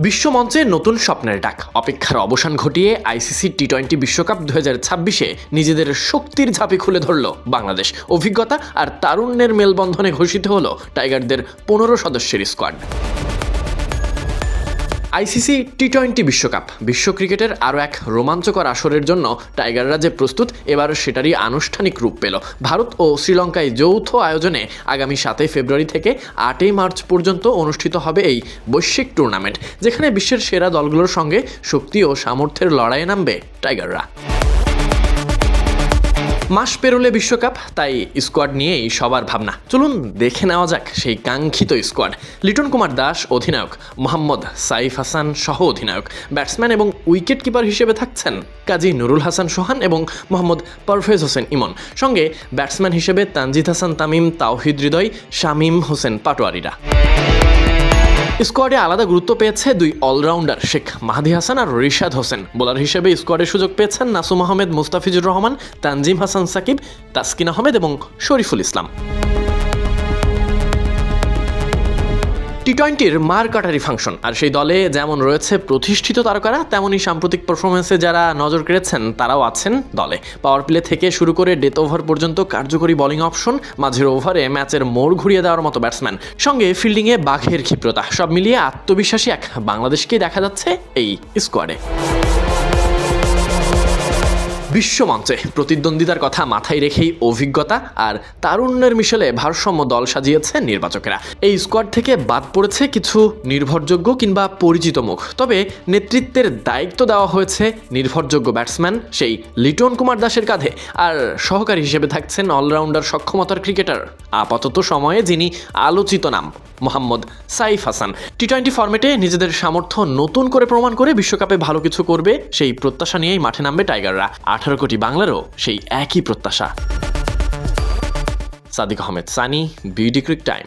বিশ্বমঞ্চে নতুন স্বপ্নের ডাক, অপেক্ষার অবসান ঘটিয়ে আইসিসি টি-20 বিশ্বকাপ 2026-এ নিজেদের শক্তির ঝাঁপি খুলে ধরল বাংলাদেশ। অভিজ্ঞতা আর তারুণ্যের মেলবন্ধনে ঘোষিত হলো টাইগারদের 15 সদস্যের স্কোয়াড। আইসিসি টি-20 বিশ্বকাপ বিশ্ব ক্রিকেটের আরও এক রোমাঞ্চকর আসরের জন্য টাইগাররা যে প্রস্তুত, এবার সেটারই আনুষ্ঠানিক রূপ পেল। ভারত ও শ্রীলঙ্কায় যৌথ আয়োজনে আগামী 7 ফেব্রুয়ারি থেকে 8 মার্চ পর্যন্ত অনুষ্ঠিত হবে এই বৈশ্বিক টুর্নামেন্ট, যেখানে বিশ্বের সেরা দলগুলোর সঙ্গে শক্তি ও সামর্থ্যের লড়াইয়ে নামবে টাইগাররা। মাস পেরোলে বিশ্বকাপ, তাই স্কোয়াড নিয়েই সবার ভাবনা। চলুন দেখে নেওয়া যাক সেই কাঙ্ক্ষিত স্কোয়াড। লিটন কুমার দাস অধিনায়ক, মোহাম্মদ সাইফ হাসান সহ অধিনায়ক। ব্যাটসম্যান এবং উইকেট কিপার হিসেবে থাকছেন কাজী নুরুল হাসান সোহান এবং মোহাম্মদ পারভেজ হোসেন ইমন। সঙ্গে ব্যাটসম্যান হিসেবে তানজিদ হাসান তামিম, তাওহিদ হৃদয়, শামীম হোসেন পাটোয়ারিরা। স্কোয়াডে আলাদা গুরুত্ব পেয়েছে দুই অলরাউন্ডার শেখ মাহাদি হাসান আর রিশাদ হোসেন। বোলার হিসেবে স্কোয়াডে সুযোগ পেয়েছেন নাসুম আহমেদ, মুস্তাফিজুর রহমান, তানজিম হাসান সাকিব, তাসকিন আহমেদ এবং শরীফুল ইসলাম। টি-20-র মার কাটারি ফাংশন, আর সেই দলে যেমন রয়েছে প্রতিষ্ঠিত তারকারা, তেমনই সাম্প্রতিক পারফরমেন্সে যারা নজর কেড়েছেন তারাও আছেন দলে। পাওয়ার প্লে থেকে শুরু করে ডেথ ওভার পর্যন্ত কার্যকরী বোলিং অপশন, মাঝের ওভারে ম্যাচের মোড় ঘুরিয়ে দেওয়ার মতো ব্যাটসম্যান, সঙ্গে ফিল্ডিংয়ে বাঘের ক্ষিপ্রতা, সব মিলিয়ে আত্মবিশ্বাসী এক বাংলাদেশকেই দেখা যাচ্ছে এই স্কোয়াডে। বিশ্বমঞ্চে প্রতিদ্বন্দ্বিতার কথা মাথায় রেখেই অভিজ্ঞতা আর তারুণ্যের মিশেলে ভারসাম্য দল সাজিয়েছে নির্বাচকেরা। এই স্কোয়াড থেকে বাদ পড়েছে কিছু নির্ভরযোগ্য কিংবা পরিচিত মুখ, তবে নেতৃত্বের দায়িত্ব দেওয়া হয়েছে নির্ভরযোগ্য ব্যাটসম্যান সেই লিটন কুমার দাসের কাঁধে। আর সহকারী হিসেবে থাকছেন অলরাউন্ডার সক্ষমতার ক্রিকেটার, আপাতত সময়ে যিনি আলোচিত নাম মোহাম্মদ সাইফ হাসান। টি-20 ফরম্যাটে নিজেদের সামর্থ্য নতুন করে প্রমাণ করে বিশ্বকাপে ভালো কিছু করবে সেই প্রত্যাশা নিয়েই মাঠে নামবে টাইগাররা। 18 কোটি বাংলারও সেই একই প্রত্যাশা। Sadiq Ahmed Sunny, BD cric time.